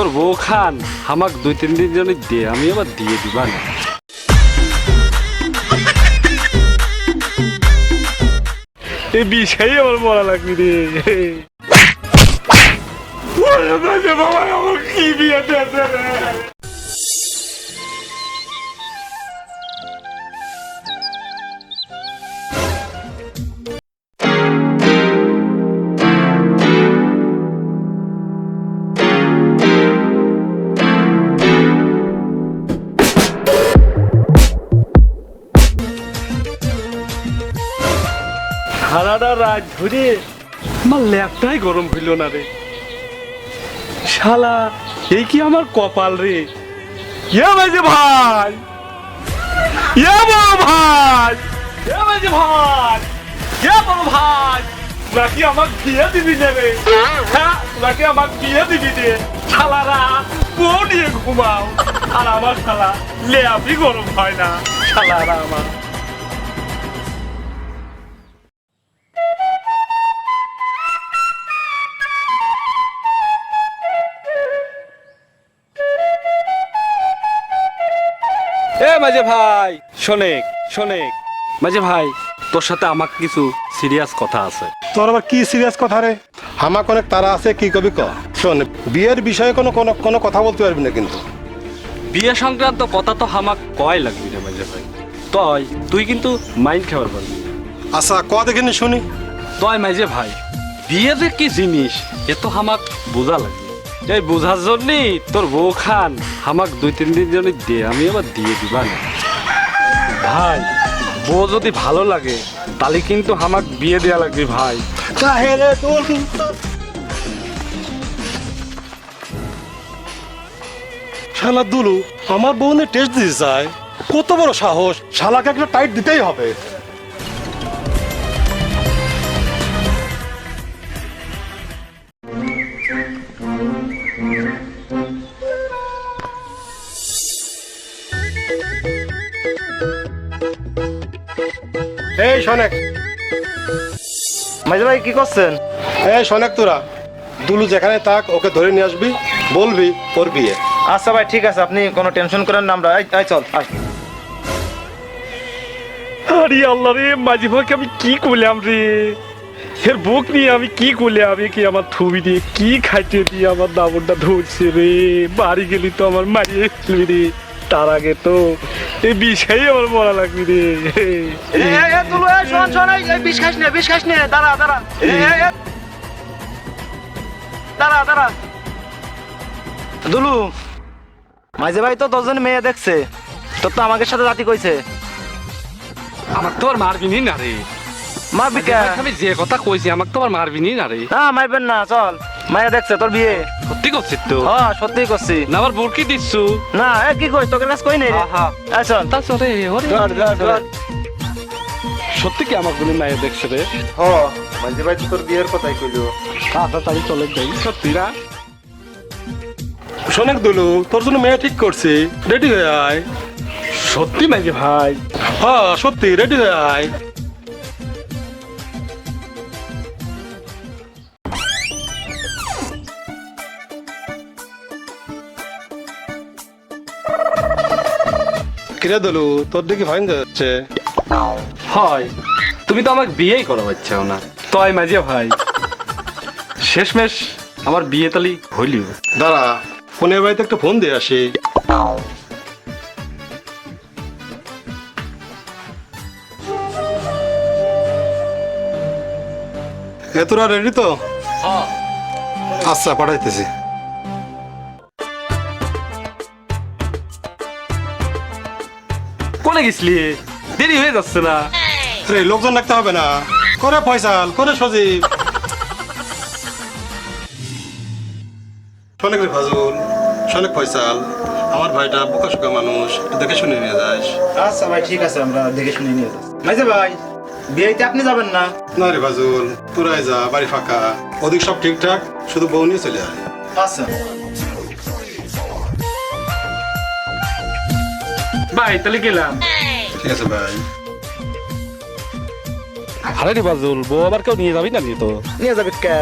তোর বউ খান আমাক 2-3 দিন জন্য দে, আমি আবার দিয়ে দিবা না। এই বিষয়ে আমার মরা লাগবি রে। বাবা আমার কি বিয়েতে আছে রে। সারাটা রাত ধরে আমার ল্যাপটাই গরম হইল না রে। শালা এই কি আমার কপাল রে। ভাই ভাই বড় ভাই, বড় ভাই নাকি আমাকে বিয়ে দিবি নেবে? হ্যাঁ নাকি আমাকে বিয়ে দিবি রে? শালারা বউ নিয়ে ঘুমাও আর আমার শালা ল্যাপই গরম হয় না। শালারা আমার মাঝে ভাই শোনেক মাঝে ভাই, তোর সাথে আমার কিছু সিরিয়াস কথা আছে। তোর আবার কি সিরিয়াস কথা রে? আমার অনেক তারা আছে, কি কবি ক। শোন, বিয়ের বিষয়ে কোনো কথা বলতে পারবি না কিন্তু। বিয়ে সংক্রান্ত কথা তো আমাক কয় লাগবি না মাঝে ভাই। তুই কিন্তু মাইন্ড খাবার পারবি। আচ্ছা ক দেখিনি শুনি। মাঝে ভাই, বিয়ে যে কি জিনিস এ তো আমাক বোঝা লাগবে। এই বোঝার জন্যই তোর বউ খান আমাক 2-3 দিন জন্য দে, আমি আবার দিয়ে দিবা না। ভাই বউ যদি ভালো লাগে তাহলে কিন্তু আমাক বিয়ে দেয়া লাগবে ভাই। শালা দুলু আমার বউ নিয়ে টেস্ট দিতে চায়, কত বড় সাহস! শালাকে একটা টাইট দিতেই হবে। এই শোনেক মাঝে ভাই কি করছেন? এই শোনেক, তোরা দুলু যেখানে থাক ওকে ধরে নিয়ে আসবি, বলবি ওর বিয়ে। আচ্ছা ভাই ঠিক আছে, আপনি কোনো টেনশন করেন না, আমরা চল আয়। আরে আল্লাহ রে, মাঝি ভাইকে আমি কি করলাম রে? এর বুক নিয়ে আমি কি করলে, আমি কি আমার থুবি দিয়ে কি খাইতে দিয়ে আমার দাবরটা ধরছে রে। বাড়ি গেলি তো আমার মারিয়ে ফেলবি রে, তার আগে তো এই বিষয়ে আমার মরা লাগবি রে। দাঁড়া দুলু, মাঝে ভাই তো 10 জন মেয়ে দেখছে, তোর তো আমাকে সাথে জাতি কইছে। আমাকে তো আর মারবিনি না রে। মারবি কে? আমি যে কথা কইছি আমাকে তো আর মারবিনি না রে। না মারবেন না, চল। মায়া দেখছে তোর বিয়ে। সত্যি করছিস তো? হ্যাঁ সত্যি করছি। না আবার বুরকি দিচ্ছু? না কি কইস, তোকে কাজ কই নাই রে। চল তা চলে সত্যি কি আমাকে বলে মায়ের দেখছে রে? হ্যাঁ মাঝে ভাই তোর বিয়ের কথাই কইলো। তাড়াতাড়ি চলে যাই। সত্যি না? শোনেক দুলু, তোর জন্য মেয়ে ঠিক করছি, রেডি হয়ে আয়। সত্যি মাঝে ভাই? হ্যাঁ সত্যি, রেডি হয়ে আয়। কিরে দুলু, তোর দিকে ভয়ঙ্কর হচ্ছে। হয় তুমি তো আমাকে বিয়েই করা পাচ্ছাও না। মাঝে ভাই শেষমেশ আমার বিয়ে তালি হইলিও। দাঁড়া, ফোনের বাড়িতে একটা ফোন দিয়ে আসি। তোরা রেডি তো? আচ্ছা পাঠাইতেছি। কোনে গেছলি? দেরি হয়ে যাচ্ছে না? আরে লোকজন রাখতে হবে না, করে ফয়সাল, করে সজীব। শোনেক রে ফাজুল, শোনেক ফয়সাল, আমার ভাইটা বোকা শোকা মানুষ, দেখে শুনে নিয়ে যাস। আচ্ছা ভাই ঠিক আছে, আমরা দেখে শুনে নিয়ে যাচ্ছি। মাঝে ভাই বিয়েতে আপনি যাবেন না? না রে ফাজুল, তোরাই যা, বাড়ি ফাঁকা, ওদিক সব ঠিকঠাক, শুধু বউ নিয়ে চলে আয়। আচ্ছা ভাই তাহলে গেলাম। ঠিক আছে ভাই। আরে রে বাজুল, বউ আবার কেউ নিয়ে যাবি না তো? নিয়ে যাবে কে?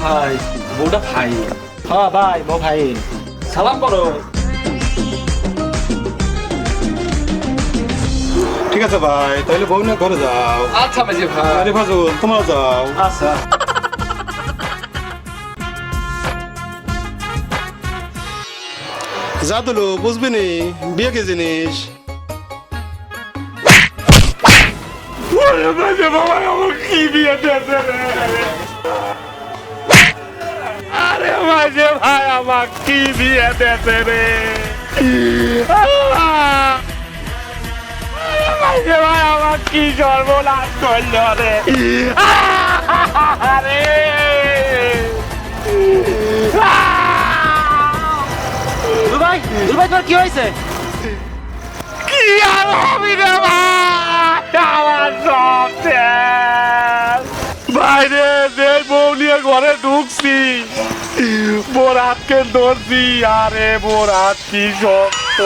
ভাই বউটা ভাই হ্যাঁ ভাই বউ ভাই সালাম করো। ঠিক আছে ভাই, তাহলে বউ নিয়ে ঘরে যাও। আচ্ছা মাঝে ভাই। আরে ফাজুল, তোমরা যাও। আচ্ছা যা দুলু, বুঝবি নি বিয়ে কি জিনিস। মাঝে বাবা আমার কি বিয়ে দিয়েছে রে? আরে মাঝে ভাই আমার কি বিয়ে দিয়েছে রে? মাঝে ভাই আমার কি সর্বনাশ করলো রে? আরে দুলভাই তোমার কি হয়েছে? কি আর হবে রে ভাই, আমার সব শেষ। বাইরে যে বউ নিয়ে ঘরে ঢুকছি, বোরাতকে ধরছি, আরে বোরাত কি শক্ত।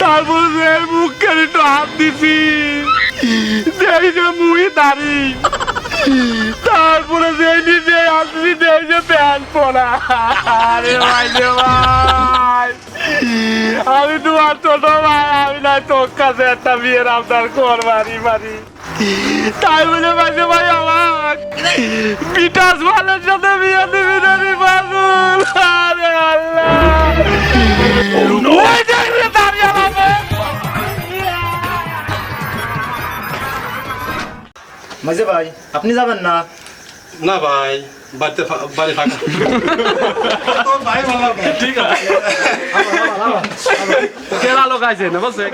তারপর যে মুখকে একটু হাত দিছি, যেই যে মুই দাঁড়ি, তারপরে যে নিজে আসবি যেই যে প্যান্ট পরা। আরে ভাই রে ভাই, আমি তোমার ছোট ভাই, আমি না তোর কাছে একটা বিয়ের আবদার করবারই পারি। তাই বলে মাঝে ভাই আমার বিকাশ ভালের সাথে বিয়ে দিবি না রে বাবুল। আরে আল্লাহ, ওই দেখবে দাঁড়িয়ে আমাকে। মাঝে ভাই আপনি যাবেন না? না ভাই, বাড়ি ফাঁকা। তোর ভাই ভালো। ঠিক আছে, কেরা লোক আছে না বসে।